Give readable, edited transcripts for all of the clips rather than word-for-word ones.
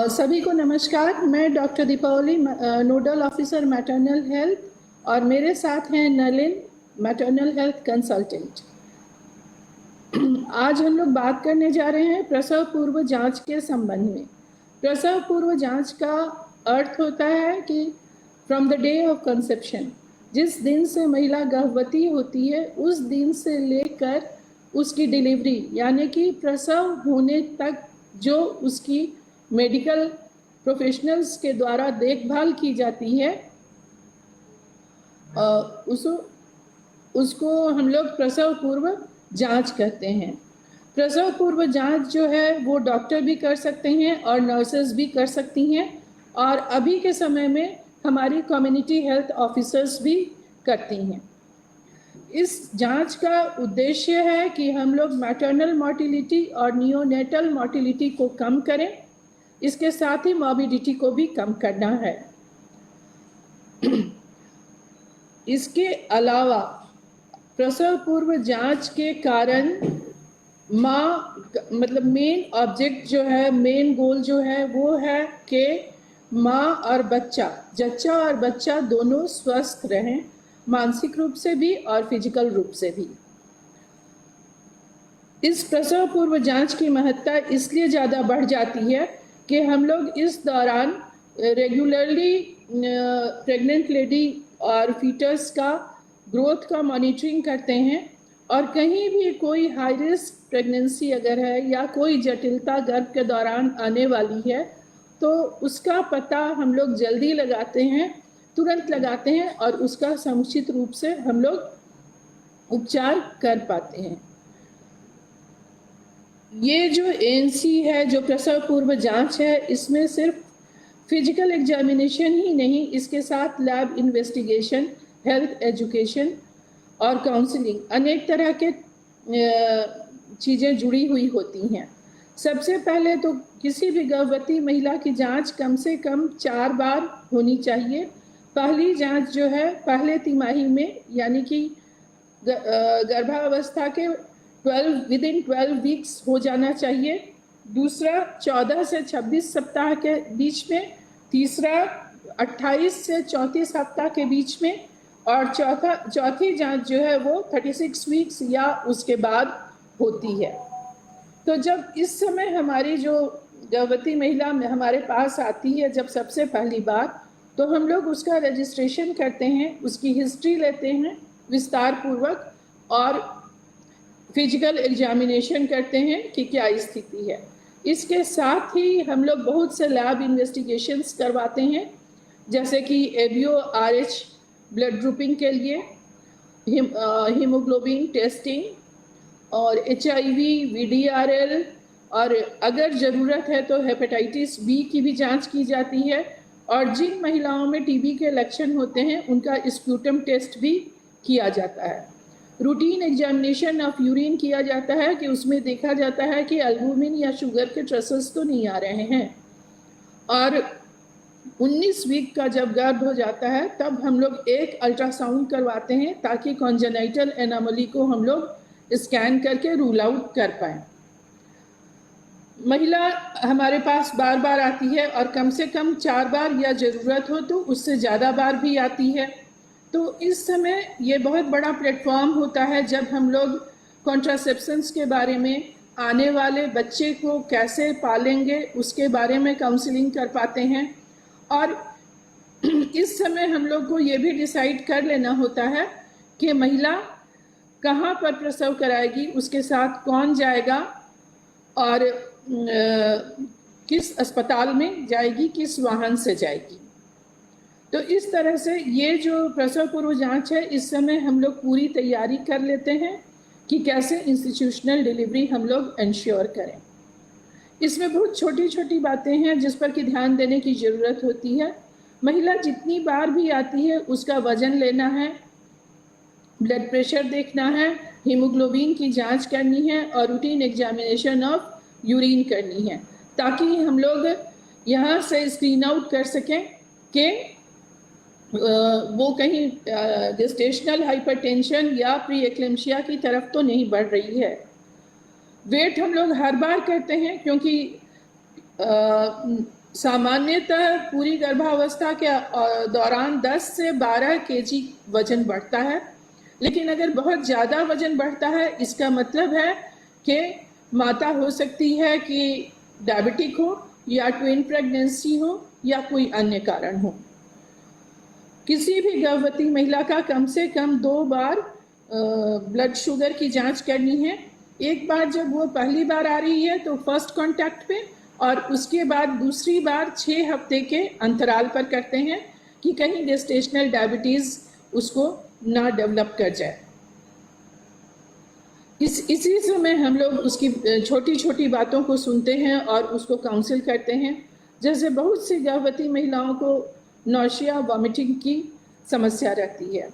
सभी को नमस्कार। मैं doctor Deepawali, nodal officer maternal health, और मेरे साथ हैं नलिन, मैटरनल हेल्थ कंसल्टेंट। आज हम लोग बात करने जा रहे हैं प्रसव पूर्व जांच के संबंध में। प्रसव पूर्व जांच का अर्थ होता है कि from the day of conception, जिस दिन से महिला गर्भवती होती है उस दिन से लेकर उसकी डिलीवरी यानी कि प्रसव होने तक जो उसकी मेडिकल प्रोफेशनल्स के द्वारा देखभाल की जाती है, उसको हम लोग प्रसव पूर्व जांच कहते हैं। प्रसव पूर्व जांच जो है वो डॉक्टर भी कर सकते हैं और नर्सेस भी कर सकती हैं, और अभी के समय में हमारी कम्युनिटी हेल्थ ऑफिसर्स भी करती हैं। इस जांच का उद्देश्य है कि हम लोग मैटरनल मोर्टिलिटी और नियोनेटल मोर्टिलिटी को कम करें, इसके साथ ही मॉर्बिडिटी को भी कम करना है। इसके अलावा प्रसव पूर्व जांच के कारण मतलब मेन ऑब्जेक्ट जो है, मेन गोल जो है वो है कि माँ और बच्चा, जच्चा और बच्चा दोनों स्वस्थ रहें, मानसिक रूप से भी और फिजिकल रूप से भी। इस प्रसव पूर्व जांच की महत्ता इसलिए ज़्यादा बढ़ जाती है कि हम लोग इस दौरान रेगुलरली प्रेग्नेंट लेडी और फीटस का ग्रोथ का मॉनिटरिंग करते हैं, और कहीं भी कोई हाई रिस्क प्रेगनेंसी अगर है या कोई जटिलता गर्भ के दौरान आने वाली है तो उसका पता हम लोग जल्दी लगाते हैं, तुरंत लगाते हैं, और उसका समुचित रूप से हम लोग उपचार कर पाते हैं। ये जो एएनसी है, जो प्रसव पूर्व जांच है, इसमें सिर्फ फिजिकल एग्जामिनेशन ही नहीं, इसके साथ लैब इन्वेस्टिगेशन, हेल्थ एजुकेशन और काउंसलिंग, अनेक तरह के चीज़ें जुड़ी हुई होती हैं। सबसे पहले तो किसी भी गर्भवती महिला की जांच कम से कम 4 बार होनी चाहिए। पहली जांच जो है पहले तिमाही में, यानी कि गर्भावस्था के विदिन 12 वीक्स हो जाना चाहिए। दूसरा 14 से 26 सप्ताह के बीच में, तीसरा 28 से 34 सप्ताह के बीच में, और चौथी जांच जो है वो 36 वीक्स या उसके बाद होती है। तो जब इस समय हमारी जो गर्भवती महिला हमारे पास आती है जब सबसे पहली बार, तो हम लोग उसका रजिस्ट्रेशन करते हैं, उसकी हिस्ट्री लेते हैं विस्तार पूर्वक, और फिजिकल एग्जामिनेशन करते हैं कि क्या स्थिति है। इसके साथ ही हम लोग बहुत से लैब इन्वेस्टिगेशंस करवाते हैं, जैसे कि एबीओ आरएच ब्लड ग्रुपिंग के लिए, हीमोग्लोबिन टेस्टिंग, और एचआईवी, वीडीआरएल, और अगर ज़रूरत है तो हेपेटाइटिस बी की भी जांच की जाती है। और जिन महिलाओं में टीबी के लक्षण होते हैं उनका स्प्यूटम टेस्ट भी किया जाता है। रूटीन एग्जामिनेशन ऑफ यूरिन किया जाता है कि उसमें देखा जाता है कि एल्बुमिन या शुगर के ट्रेसेस तो नहीं आ रहे हैं। और 19 वीक का जब गर्भ हो जाता है तब हम लोग एक अल्ट्रासाउंड करवाते हैं ताकि कॉन्जेनाइटल एनोमली को हम लोग स्कैन करके रूल आउट कर पाएँ। महिला हमारे पास बार बार आती है, और कम से कम 4 बार या ज़रूरत हो तो उससे ज़्यादा बार भी आती है। तो इस समय ये बहुत बड़ा प्लेटफॉर्म होता है जब हम लोग कॉन्ट्रासेप्शंस के बारे में, आने वाले बच्चे को कैसे पालेंगे उसके बारे में काउंसलिंग कर पाते हैं। और इस समय हम लोग को ये भी डिसाइड कर लेना होता है कि महिला कहाँ पर प्रसव कराएगी, उसके साथ कौन जाएगा, और किस अस्पताल में जाएगी, किस वाहन से जाएगी। तो इस तरह से ये जो प्रसव पूर्व जांच है, इस समय हम लोग पूरी तैयारी कर लेते हैं कि कैसे इंस्टीट्यूशनल डिलीवरी हम लोग इंश्योर करें। इसमें बहुत छोटी छोटी बातें हैं जिस पर कि ध्यान देने की ज़रूरत होती है। महिला जितनी बार भी आती है उसका वज़न लेना है, ब्लड प्रेशर देखना है, हीमोग्लोबिन की जांच करनी है, और रूटीन एग्जामिनेशन ऑफ यूरिन करनी है, ताकि हम लोग यहाँ से स्क्रीन आउट कर सकें कि वो कहीं जेस्टेशनल हाइपरटेंशन या प्री एक्लेम्शिया की तरफ तो नहीं बढ़ रही है। वेट हम लोग हर बार करते हैं, क्योंकि सामान्यतः पूरी गर्भावस्था के दौरान 10 से 12 केजी वजन बढ़ता है। लेकिन अगर बहुत ज़्यादा वजन बढ़ता है, इसका मतलब है कि माता हो सकती है कि डायबिटिक हो, या ट्विन प्रेगनेंसी हो, या कोई अन्य कारण हो। किसी भी गर्भवती महिला का कम से कम 2 बार ब्लड शुगर की जांच करनी है। एक बार जब वो पहली बार आ रही है तो फर्स्ट कांटेक्ट पे, और उसके बाद दूसरी बार 6 हफ्ते के अंतराल पर करते हैं कि कहीं गेस्टेशनल डायबिटीज़ उसको ना डेवलप कर जाए। इसी समय हम लोग उसकी छोटी छोटी बातों को सुनते हैं और उसको काउंसिल करते हैं। जैसे बहुत सी गर्भवती महिलाओं को नौशिया, वॉमिटिंग की समस्या रहती है,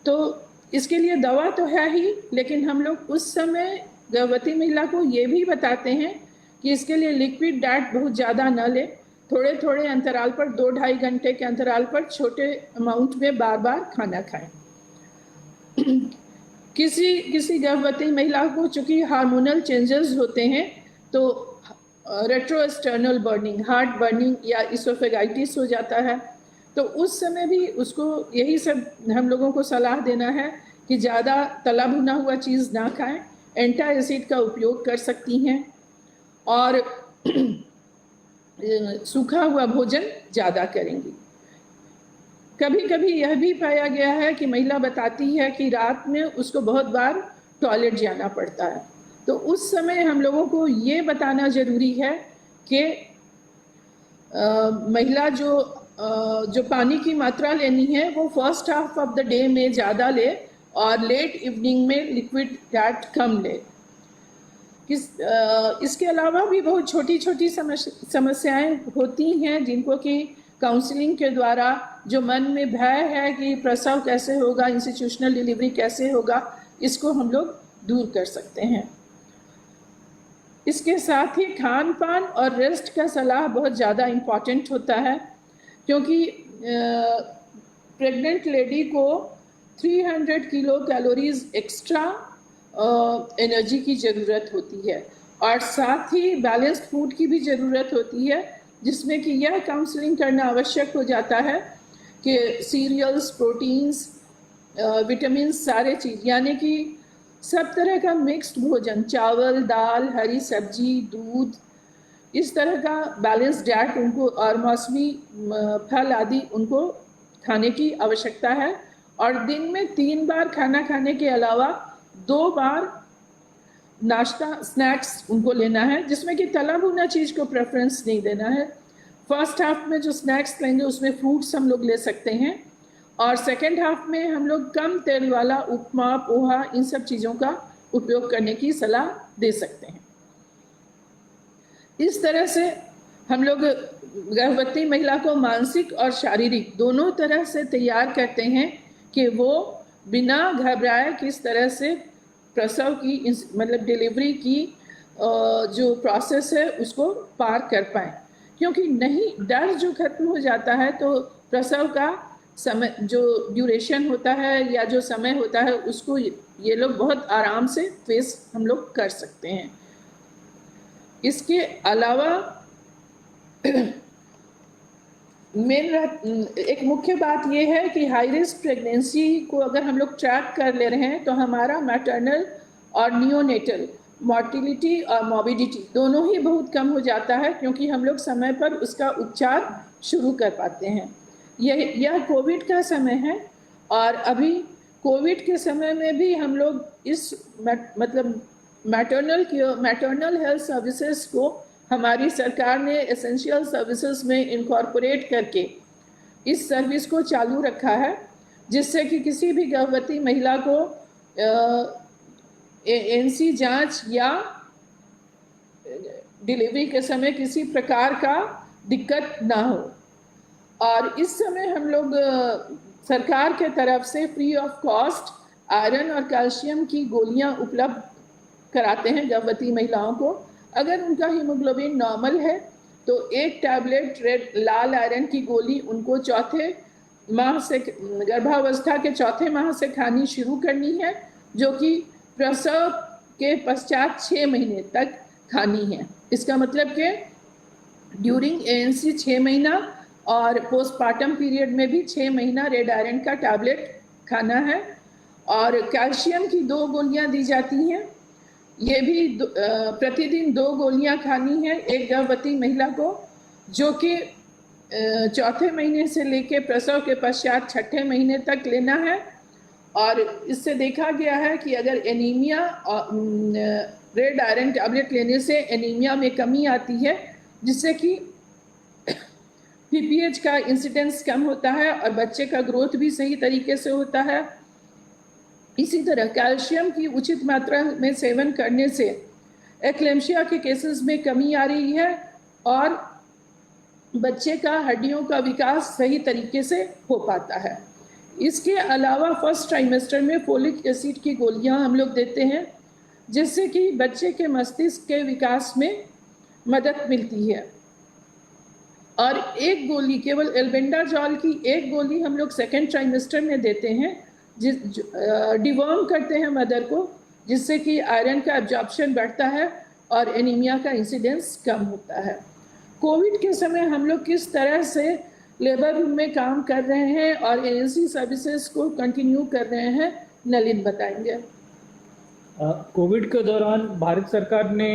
तो इसके लिए दवा तो है ही, लेकिन हम लोग उस समय गर्भवती महिला को ये भी बताते हैं कि इसके लिए लिक्विड डाइट बहुत ज़्यादा न ले, थोड़े थोड़े अंतराल पर 2-2.5 घंटे के अंतराल पर छोटे अमाउंट में बार बार खाना खाएं। किसी गर्भवती महिला को चूंकि हार्मोनल चेंजेस होते हैं, तो रेट्रोएक्सटर्नल बर्निंग, हार्ट बर्निंग या इसोफेगाइटिस हो जाता है, तो उस समय भी उसको यही सब हम लोगों को सलाह देना है कि ज़्यादा तला भुना हुआ चीज़ ना खाएं, एंटा एसिड का उपयोग कर सकती हैं, और सूखा हुआ भोजन ज़्यादा करेंगी। कभी कभी यह भी पाया गया है कि महिला बताती है कि रात में उसको बहुत बार टॉयलेट जाना पड़ता है, तो उस समय हम लोगों को ये बताना ज़रूरी है कि महिला जो पानी की मात्रा लेनी है वो first half of the day में ज़्यादा ले, और लेट इवनिंग में लिक्विड डाइट कम ले। इसके अलावा भी बहुत छोटी छोटी समस्याएं होती हैं जिनको कि काउंसलिंग के द्वारा, जो मन में भय है कि प्रसव कैसे होगा, इंस्टीट्यूशनल डिलीवरी कैसे होगा, इसको हम लोग दूर कर सकते हैं। इसके साथ ही खान पान और रेस्ट का सलाह बहुत ज़्यादा इम्पॉर्टेंट होता है, क्योंकि प्रेग्नेंट लेडी को 300 किलो कैलोरीज एक्स्ट्रा एनर्जी की ज़रूरत होती है, और साथ ही बैलेंस्ड फूड की भी ज़रूरत होती है, जिसमें कि यह काउंसलिंग करना आवश्यक हो जाता है कि सीरियल्स, प्रोटीन्स, विटामिन, सारे चीज़, यानी कि सब तरह का मिक्स्ड भोजन, चावल, दाल, हरी सब्जी, दूध, इस तरह का बैलेंस डाइट उनको, और मौसमी फल आदि उनको खाने की आवश्यकता है। और दिन में 3 बार खाना खाने के अलावा 2 बार नाश्ता, स्नैक्स उनको लेना है, जिसमें कि तला भुना चीज़ को प्रेफरेंस नहीं देना है। फर्स्ट हाफ में जो स्नैक्स लेंगे उसमें फ्रूट्स हम लोग ले सकते हैं, और सेकेंड हाफ में हम लोग कम तेल वाला उपमा, पोहा, इन सब चीज़ों का उपयोग करने की सलाह दे सकते हैं। इस तरह से हम लोग गर्भवती महिला को मानसिक और शारीरिक दोनों तरह से तैयार करते हैं कि वो बिना घबराए किस तरह से प्रसव की, मतलब डिलीवरी की जो प्रोसेस है उसको पार कर पाएँ। क्योंकि नहीं, डर जो खत्म हो जाता है तो प्रसव का समय, जो ड्यूरेशन होता है या जो समय होता है, उसको ये लोग बहुत आराम से फेस हम लोग कर सकते हैं। इसके अलावा एक मुख्य बात ये है कि हाई रिस्क प्रेगनेंसी को अगर हम लोग ट्रैक कर ले रहे हैं तो हमारा मैटरनल और नियोनेटल मॉर्टिलिटी और मॉर्बिडिटी दोनों ही बहुत कम हो जाता है, क्योंकि हम लोग समय पर उसका उपचार शुरू कर पाते हैं। यह कोविड का समय है, और अभी कोविड के समय में भी हम लोग इस मतलब मैटरनल हेल्थ सर्विसेज को हमारी सरकार ने एसेंशियल सर्विसेज में इनकॉर्पोरेट करके इस सर्विस को चालू रखा है, जिससे कि किसी भी गर्भवती महिला को एनसी जांच या डिलीवरी के समय किसी प्रकार का दिक्कत ना हो। और इस समय हम लोग सरकार के तरफ से फ्री ऑफ कॉस्ट आयरन और कैल्शियम की गोलियां उपलब्ध कराते हैं गर्भवती महिलाओं को। अगर उनका हीमोग्लोबिन नॉर्मल है तो 1 टैबलेट लाल आयरन की गोली उनको चौथे माह से, गर्भावस्था के चौथे माह से खानी शुरू करनी है, जो कि प्रसव के पश्चात 6 महीने तक खानी है। इसका मतलब कि ड्यूरिंग एएनसी 6 महीना और पोस्टमार्टम पीरियड में भी 6 महीना रेड आयरन का टैबलेट खाना है। और कैल्शियम की 2 गोलियां दी जाती हैं, ये भी प्रतिदिन 2 गोलियां खानी है एक गर्भवती महिला को, जो कि चौथे महीने से लेकर प्रसव के पश्चात 6ठे महीने तक लेना है। और इससे देखा गया है कि अगर एनीमिया रेड आयरन टैबलेट लेने से एनीमिया में कमी आती है, जिससे कि पीपीएच का इंसिडेंस कम होता है और बच्चे का ग्रोथ भी सही तरीके से होता है। इसी तरह कैल्शियम की उचित मात्रा में सेवन करने से एक्लेम्शिया के केसेस में कमी आ रही है और बच्चे का हड्डियों का विकास सही तरीके से हो पाता है। इसके अलावा फर्स्ट ट्राइमेस्टर में फोलिक एसिड की गोलियां हम लोग देते हैं, जिससे कि बच्चे के मस्तिष्क के विकास में मदद मिलती है। और एक गोली, केवल एल्बेंडाजॉल की एक गोली हम लोग सेकेंड ट्राइमेस्टर में देते हैं, डिवॉर्म करते हैं मदर को, जिससे कि आयरन का एब्जॉर्प्शन बढ़ता है और एनीमिया का इंसिडेंस कम होता है। कोविड के समय हम लोग किस तरह से लेबर रूम में काम कर रहे हैं और एएनसी सर्विसेज को कंटिन्यू कर रहे हैं, नलिन बताएंगे। कोविड के दौरान भारत सरकार ने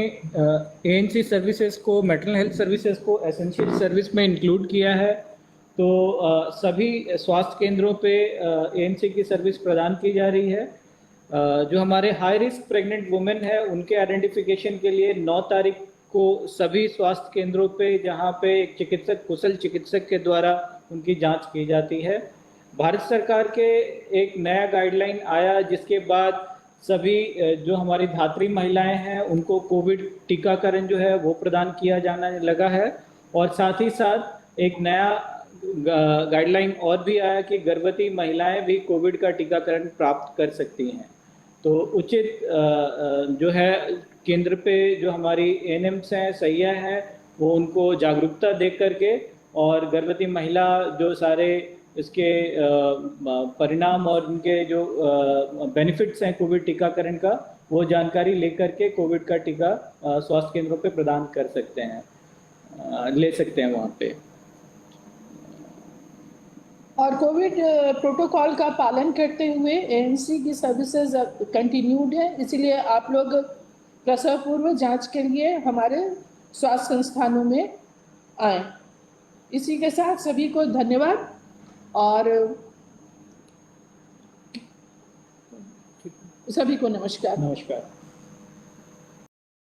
एएनसी सर्विसेज को, मैटरनल हेल्थ सर्विसेज को एसेंशियल सर्विस में इंक्लूड किया है। तो सभी स्वास्थ्य केंद्रों पे एएनसी की सर्विस प्रदान की जा रही है। जो हमारे हाई रिस्क प्रेग्नेंट वुमेन है, उनके आइडेंटिफिकेशन के लिए 9 तारीख को सभी स्वास्थ्य केंद्रों पे, जहां पे एक चिकित्सक, कुशल चिकित्सक के द्वारा उनकी जांच की जाती है। भारत सरकार के एक नया गाइडलाइन आया, जिसके बाद सभी जो हमारी धात्री महिलाएं हैं उनको कोविड टीकाकरण जो है वो प्रदान किया जाने लगा है। और साथ ही साथ एक नया गाइडलाइन और भी आया कि गर्भवती महिलाएं भी कोविड का टीकाकरण प्राप्त कर सकती हैं। तो उचित जो है केंद्र पे जो हमारी एएनएम्स हैं, सैया हैं, वो उनको जागरूकता दे करके और गर्भवती महिला जो सारे इसके परिणाम और उनके जो बेनिफिट्स हैं कोविड टीकाकरण का, वो जानकारी लेकर के कोविड का टीका स्वास्थ्य केंद्रों पे प्रदान कर सकते हैं, ले सकते हैं वहाँ पे। और कोविड प्रोटोकॉल का पालन करते हुए एएनसी की सर्विसेज कंटिन्यूड है, इसीलिए आप लोग प्रसव पूर्व जांच के लिए हमारे स्वास्थ्य संस्थानों में आए। इसी के साथ सभी को धन्यवाद और सभी को नमस्कार। नमस्कार।